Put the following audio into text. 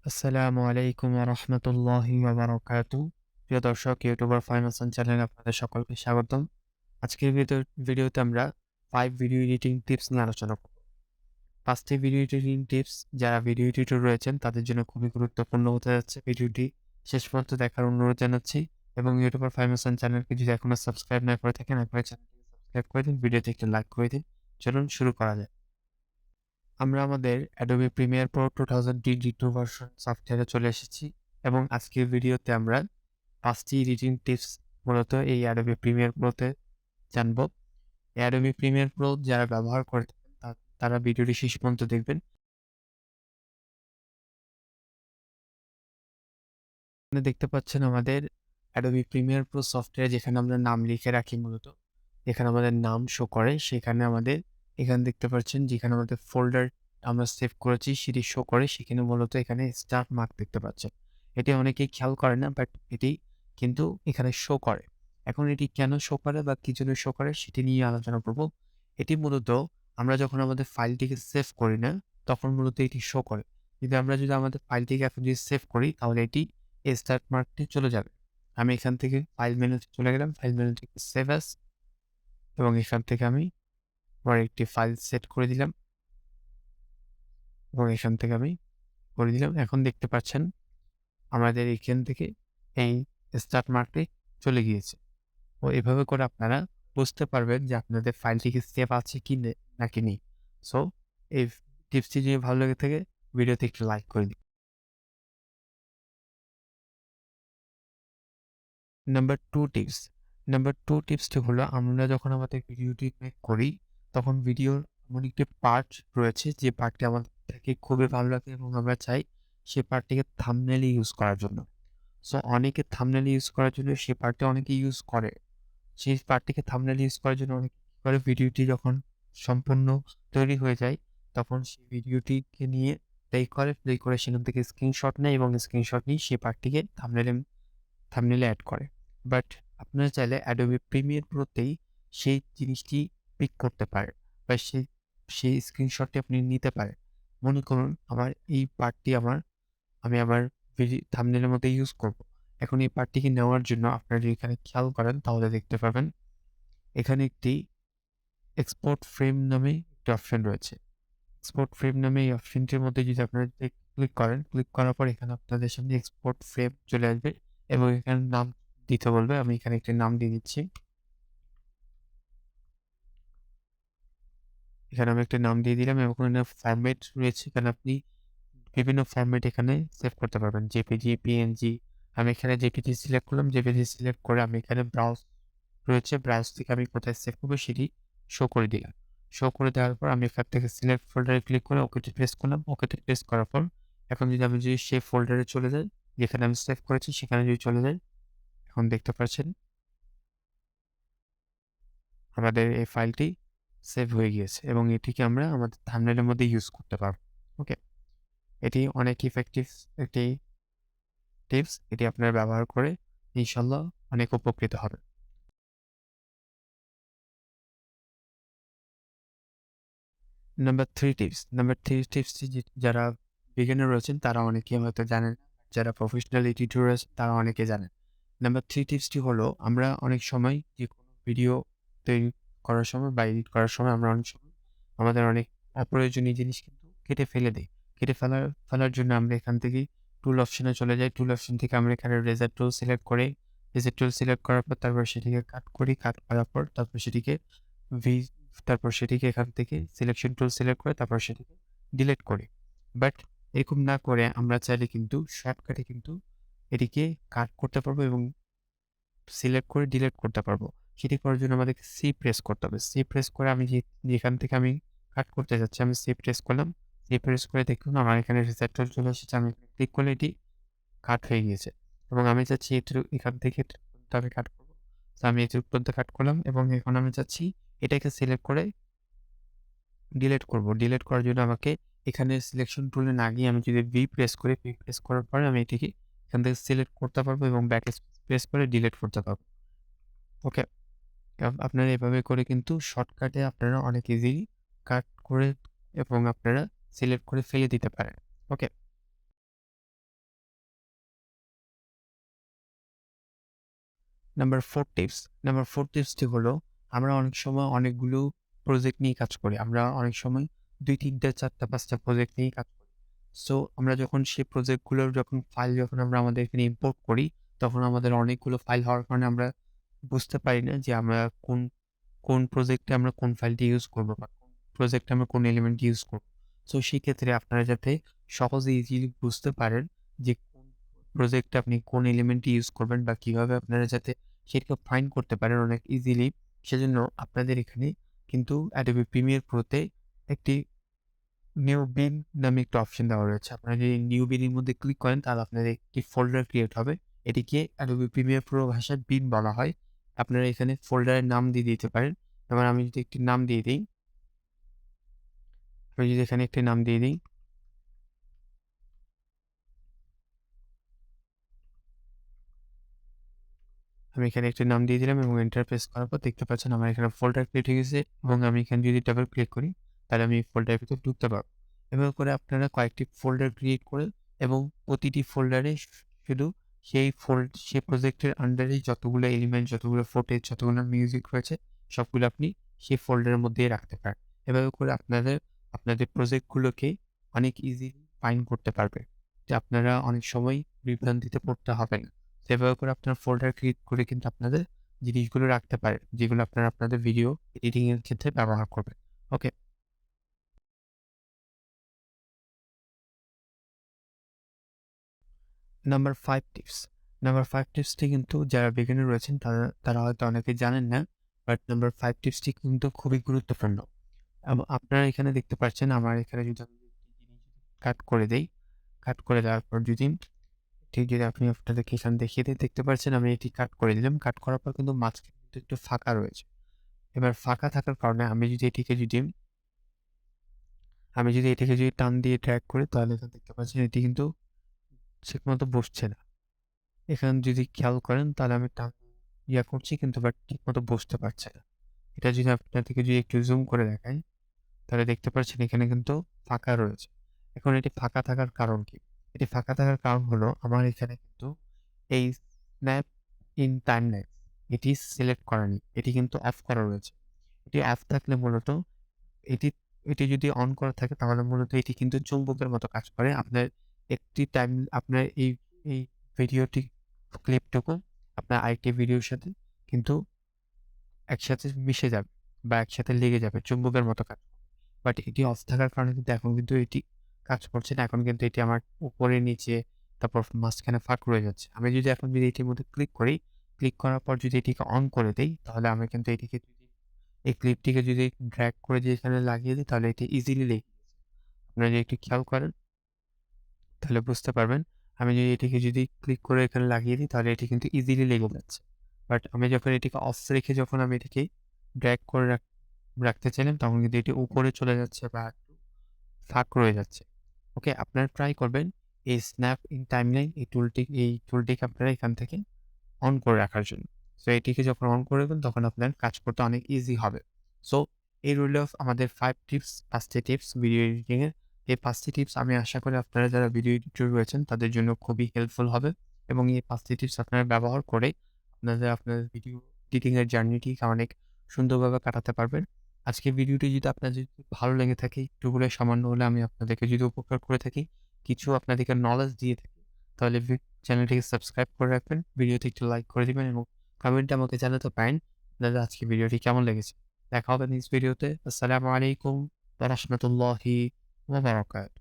আসসালামু আলাইকুম ওয়া রাহমাতুল্লাহি ওয়া বারাকাতুহু। প্রিয় দর্শক, ইউটিউবার ফাহিম হাসান চ্যানেলে আপনাদের সকলকে স্বাগতম। আজকের ভিডিওতে আমরা 5 ভিডিও এডিটিং টিপস নিয়ে আলোচনা করব। 5টি ভিডিও এডিটিং টিপস যারা ভিডিও এডিটর রয়েছেন তাদের জন্য খুবই গুরুত্বপূর্ণ হতে যাচ্ছে। ভিডিওটি শেষ পর্যন্ত দেখার অনুরোধ জানাচ্ছি এবং ইউটিউবার ফাহিম হাসান চ্যানেলকে যদি এখনো সাবস্ক্রাইব না করে থাকেন, একবার চ্যানেলটিকে সাবস্ক্রাইব করে দিন, ভিডিওতে একটি লাইক করে দিন। চলুন শুরু করা যাক। আমরা আমাদের Adobe Premiere Pro 2022 ভার্সন সফটওয়্যারে চলে এসেছি এবং আজকের ভিডিওতে আমরা 5টি এডিটিং টিপস মূলত এই Adobe Premiere Pro-তে জানবো। Adobe Premiere Pro যারা ব্যবহার করে থাকেন তারা ভিডিওটি শেষ পর্যন্ত দেখবেন। এখানে দেখতে পাচ্ছেন আমাদের Adobe Premiere Pro সফটওয়্যার, যেখানে আমরা নাম লিখে রাখি মূলত। এখানে আমাদের নাম শো করে, সেখানে আমাদের এখানে দেখতে পাচ্ছেন যেখানে আমাদের ফোল্ডার আমরা সেভ করেছি সেটি শো করে, সেখানে মূলত এখানে স্টার মার্ক দেখতে পাচ্ছেন। এটি অনেকেই খেয়াল করে না, বাট এটি কিন্তু এখানে শো করে। এখন এটি কেন শো করে বা কি জন্য শো করে সেটি নিয়ে আলোচনা করব। এটি মূলত আমরা যখন আমাদের ফাইলটিকে সেভ করি না, তখন মূলত এটি শো করে। কিন্তু আমরা যদি আমাদের ফাইলটিকে এখন যদি সেভ করি, তাহলে এটি এই স্টার মার্কটি চলে যাবে। আমি এখান থেকে ফাইল মেনুতে চলে গেলাম, ফাইল মেনু থেকে সেভ অ্যাজ, এবং এখান থেকে আমি আমার একটি ফাইল সেট করে দিলাম এবং এখান থেকে আমি করে দিলাম। এখন দেখতে পাচ্ছেন আমাদের এখান থেকে এই স্টার্ট মার্কটি চলে গিয়েছে। তো এভাবে করে আপনারা বুঝতে পারবেন যে আপনাদের ফাইলটি কি সেভ আছে কি নাকি নেই। সো এই টিপসটি যদি ভালো লেগে থাকে, ভিডিওতে একটু লাইক করে দিন। নাম্বার 2 টিপসটি হলো, আমরা যখন আমাদের ভিডিওটি মেক করি, তখন ভিডিওর এমন একটি পার্ট রয়েছে যে পার্টটি আমাদের থেকে খুবই ভালো লাগে এবং আমরা চাই সে পার্টটিকে থাম্বনেইলে ইউজ করার জন্য। সো অনেকে থাম্বনেইলে ইউজ করার জন্য সে পার্টটি অনেকে ইউজ করে। সেই পার্টটিকে থাম্বনেইলে ইউজ করার জন্য অনেকে কি করে, ভিডিওটি যখন সম্পূর্ণ তৈরি হয়ে যায়, তখন সেই ভিডিওটিকে নিয়ে প্লে করে সেখান থেকে স্ক্রিনশট নেয় এবং স্ক্রিনশট নিয়ে সেই পার্টটিকে থাম্বনেইলে এড করে। বাট আপনারা চাইলে Adobe Premiere Pro-তেই সেই জিনিসটি পিক করতে পারেন বা সেই স্ক্রিনশটটি আপনি নিতে পারেন। মনে করুন আমার এই পার্টটি আমি আমার থাম্বনেইলের মধ্যে ইউজ করব। এখন এই পার্টটিকে নেওয়ার জন্য আপনারা যদি এখানে খেয়াল করেন, তাহলে দেখতে পাবেন এখানে একটি এক্সপোর্ট ফ্রেম নামে একটি অপশন রয়েছে। এক্সপোর্ট ফ্রেম নামে এই অপশনটির মধ্যে যদি আপনারা ক্লিক করেন, ক্লিক করার পর এখানে আপনাদের সামনে এক্সপোর্ট ফ্রেম চলে আসবে এবং এখানে নাম দিতে বলবে। আমি এখানে একটি নাম দিয়ে দিচ্ছি। এখানে আমি একটা নাম দিয়ে দিলাম এবং এখানে ফরম্যাট রয়েছে, এখানে আপনি বিভিন্ন ফরম্যাট এখানে সেভ করতে পারবেন, জেপিজি, পিএনজি। আমি এখানে জেপিজি সিলেক্ট করলাম। জেপিজি সিলেক্ট করে আমি এখানে ব্রাউজ রয়েছে, ব্রাউজ থেকে আমি কোথায় সেভ করবো সেটি শো করে দিলাম। শো করে দেওয়ার পর আমি এখান থেকে সিলেক্ট ফোল্ডারে ক্লিক করে ওকেতে প্রেস করলাম। ওকেতে প্রেস করার পর এখন যদি আমি সেই ফোল্ডারে চলে যাই যেখানে আমি সেভ করেছি, সেখানে যদি চলে যাই, এখন দেখতে পাচ্ছেন আমাদের এই ফাইলটি সেভ হয়ে গিয়েছে এবং এটিকে আমরা আমাদের থাম্বনেইলের মধ্যে ইউজ করতে পারবো। ওকে, এটি অনেক ইফেক্টিভ একটি টিপস। এটি আপনারা ব্যবহার করে ইনশাল্লাহ অনেক উপকৃত হবেন। নাম্বার 3 টিপসটি যারা বিগিনার রয়েছেন তারা অনেকেই হয়তো জানেন, যারা প্রফেশনাল এডিটর রয়েছেন তারা অনেকে জানেন। নাম্বার 3 টিপসটি হলো, আমরা অনেক সময় যে কোনো ভিডিও তৈরি করার সময় বা এডিট করার সময় আমরা অনেক সময় আমাদের অনেক অপ্রয়োজনীয় জিনিস কিন্তু কেটে ফেলে দেই। ফেলার জন্য আমরা এখান থেকে টুল অপশনে চলে যাই। টুল অপশন থেকে আমরা এখানে রেজার টুল সিলেক্ট করে, রেজার টুল সিলেক্ট করার পর তারপর সেটিকে কাট করি। কাট করার পর ভি তারপর সেটিকে এখান থেকে সিলেকশন টুল সিলেক্ট করে তারপর সেটিকে ডিলিট করি। বাট এরকম না করে আমরা চাইলে কিন্তু শর্টকাটে কিন্তু এটিকে কাট করতে পারবো এবং সিলেক্ট করে ডিলিট করতে পারবো। সেটি করার জন্য আমাদেরকে সি প্রেস করতে হবে। সি প্রেস করে আমি যেখান থেকে আমি কাট করতে যাচ্ছি, আমি সি প্রেস করলাম। সি প্রেস করে দেখুন আমার এখানে রিসেট টুল চলে এসেছে। আমি ক্লিক করলে এটি কাট হয়ে গিয়েছে এবং আমি চাচ্ছি এখান থেকে আমি কাট করবো। তো আমি এটুকু পর্যন্ত কাট করলাম এবং এখন আমি চাচ্ছি এটাকে সিলেক্ট করে ডিলিট করব। ডিলিট করার জন্য আমাকে এখানে সিলেকশন টুলে না গিয়ে আমি যদি ভি প্রেস করি, ভি প্রেস করার পরে আমি এটিকে এখান থেকে সিলেক্ট করতে পারবো এবং ব্যাক প্রেস করে ডিলিট করতে পারবো। ওকে, আপনারা এভাবে করে কিন্তু শর্টকাটে আপনারা অনেক ইজিলি কাট করে এবং আপনারা সিলেক্ট করে ফেলে দিতে পারেন। ওকে। নাম্বার 4 টিপসটি হলো আমরা অনেক সময় অনেকগুলো প্রজেক্ট নিয়ে কাজ করি। আমরা অনেক সময় ২, ৩ টা, ৪ টা, ৫ টা প্রজেক্ট নিয়ে কাজ করি। সো আমরা যখন সেই প্রজেক্টগুলোর ফাইল আমরা আমাদের এখানে ইম্পোর্ট করি, তখন আমাদের অনেকগুলো ফাইল হওয়ার কারণে আমরা বুঝতে পারি না যে আমরা কোন প্রজেক্টে আমরা কোন ফাইলটি ইউজ করব বা কোন প্রজেক্টে আমরা কোন এলিমেন্ট ইউজ করব। সো সেক্ষেত্রে আপনারা যাতে সহজে ইজিলি বুঝতে পারেন যে কোন প্রজেক্টে আপনি কোন এলিমেন্টটি ইউজ করবেন বা কিভাবে আপনারা যাতে সেটাকে ফাইন্ড করতে পারেন অনেক ইজিলি, সেজন্য আপনাদের এখানে কিন্তু Adobe Premiere Pro-তে একটি নিউ বিন নামে একটা অপশন দেওয়া রয়েছে। আপনারা যদি নিউ বিন এর মধ্যে ক্লিক করেন তাহলে আপনাদের একটি ফোল্ডার ক্রিয়েট হবে। এটিকে Adobe Premiere Pro ভাষায় বিন বলা হয়। আপনারা এখানে ফোল্ডারের নাম দিয়ে দিতে পারেন। যেমন আমি যদি একটি নাম দিয়ে দেই, আমি যদি এখানে একটি নাম দিয়ে দিই, আমি এখানে একটি নাম দিয়ে দিলাম এবং এন্টার প্রেস করার পর দেখতে পাচ্ছেন আমার এখানে ফোল্ডার ক্রিয়েট হয়ে গেছে এবং আমি এখানে যদি ডাবল ক্লিক করি তাহলে আমি এই ফোল্ডারের ভিতর ঢুকতে পারবো। এভাবে করে আপনারা কয়েকটি ফোল্ডার ক্রিয়েট করে এবং প্রতিটি ফোল্ডারে শুধু সেই প্রজেক্টের আন্ডারে যতগুলো এলিমেন্ট, যতগুলো ফুটেজ, যতগুলো মিউজিক রয়েছে সবগুলো আপনি সেই ফোল্ডারের মধ্যেই রাখতে পারেন। এভাবে করে আপনাদের প্রজেক্টগুলোকে অনেক ইজিলি ফাইন্ড করতে পারবেন। যে আপনারা অনেক সময় বিভ্রান্তিতে পড়তে হবে না। সেভাবে করে আপনার ফোল্ডার ক্রিয়েট করে কিন্তু আপনাদের জিনিসগুলো রাখতে পারেন, যেগুলো আপনারা আপনাদের ভিডিও এডিটিং এর ক্ষেত্রে ব্যবহার করবেন। ওকে? Number 5 tips. নাম্বার 5 টিপসটি কিন্তু যারা বিগিনার রয়েছেন তারা হয়তো অনেকেই জানেন না। বাট নাম্বার 5 টিপসটি কিন্তু খুবই গুরুত্বপূর্ণ। আপনারা এখানে দেখতে পাচ্ছেন আমার এখানে যদি আমি একটি জিনিস কাট করে দেই, কাট করে দেওয়ার পর যদি আপনি আপনাদেরকে এখানে দেখিয়ে দিই, দেখতে পাচ্ছেন আমি এটি কাট করে দিলাম। কাট করার পর কিন্তু মাঝখানে কিন্তু একটু ফাঁকা রয়েছে। এবার ফাঁকা থাকার কারণে আমি যদি এটিকে টান দিয়ে ড্র্যাগ করি তাহলে এখানে দেখতে পাচ্ছেন এটি কিন্তু ঠিকমতো বসছে না। এখানে যদি খেয়াল করেন তাহলে আমি টান করছি কিন্তু বাট ঠিকমতো বসতে পারছে না। এটা যদি আপনাদেরকে একটু জুম করে দেখাই তাহলে দেখতে পাচ্ছেন এখানে কিন্তু ফাঁকা রয়েছে। এখন এটি ফাঁকা থাকার কারণ কি? এটি ফাঁকা থাকার কারণ হলো আমার এখানে কিন্তু এই স্ন্যাপ ইন টাইমলাইন এটি সিলেক্ট করা নেই। এটি কিন্তু অফ করা রয়েছে। এটি অফ থাকলে মূলত এটি এটি যদি অন করা থাকে তাহলে মূলত এটি কিন্তু চুম্বকের মতো কাজ করে। আপনার এই ভিডিওটি ক্লিপটুকু আপনার আরেকটি ভিডিওর সাথে কিন্তু একসাথে মিশে যাবে বা একসাথে লেগে যাবে, চুম্বকের মতো কাজ করবে। বাট এটি অফ থাকার কারণে কিন্তু এখন কিন্তু এটি কাজ করছে না। এখন কিন্তু এটি আমার উপরে নিচে তারপর মাঝখানে ফাঁক রয়ে যাচ্ছে। আমি যদি এটির মধ্যে ক্লিক করি, ক্লিক করার পর যদি এটিকে অন করে দেই তাহলে আমি কিন্তু এই ক্লিপটিকে যদি ড্র্যাগ করে এখানে লাগিয়ে দিই তাহলে এটি ইজিলি লেগে গেছে। আপনারা যদি একটু খেয়াল করেন তাহলে বুঝতে পারবেন। আমি যদি ক্লিক করে এখানে লাগিয়ে দিই তাহলে এটি কিন্তু ইজিলি লেগে যাচ্ছে। বাট আমি যখন এটিকে অফ রেখে যখন আমি এটিকে ড্র্যাগ করে রাখতে চাইলাম তখন কিন্তু এটি উপরে চলে যাচ্ছে বা একটু ফাঁক রয়ে যাচ্ছে। ওকে? আপনারা ট্রাই করবেন এই স্ন্যাপ ইন টাইমলাইন এই টুলটিকে আপনারা এখান থেকে অন করে রাখার জন্য। সো এটিকে যখন অন করবেন তখন আপনার কাজ করতে অনেক ইজি হবে। সো এই রইল আমাদের 5টি টিপস ভিডিও এডিটিং এর। এই 5টি টিপস আমি আশা করি আপনারা যারা ভিডিও এডিটর রয়েছেন তাদের জন্য খুবই হেল্পফুল হবে এবং এই 5টি টিপস আপনারা ব্যবহার করে আপনাদের ভিডিও এডিটিং এর জার্নিটিকে অনেক সুন্দরভাবে কাটাতে পারবেন। আজকের ভিডিওটি যদি আপনাদের ভালো লেগে থাকে, একটু হলে সামান্য হলে আমি আপনাদেরকে যদি উপকার করে থাকি, কিছু আপনাদেরকে নলেজ দিয়ে থাকি, তাহলে চ্যানেলটিকে সাবস্ক্রাইব করে রাখবেন, ভিডিওতে একটু লাইক করে দিবেন এবং কমেন্টে আমাকে জানাতে পারেন আপনাদের আজকের ভিডিওটি কেমন লেগেছে। দেখা হবে নেক্সট ভিডিওতে। আসসালামু আলাইকুম ওয়া রাহমাতুল্লাহি ওয়া বারাকাতুহু।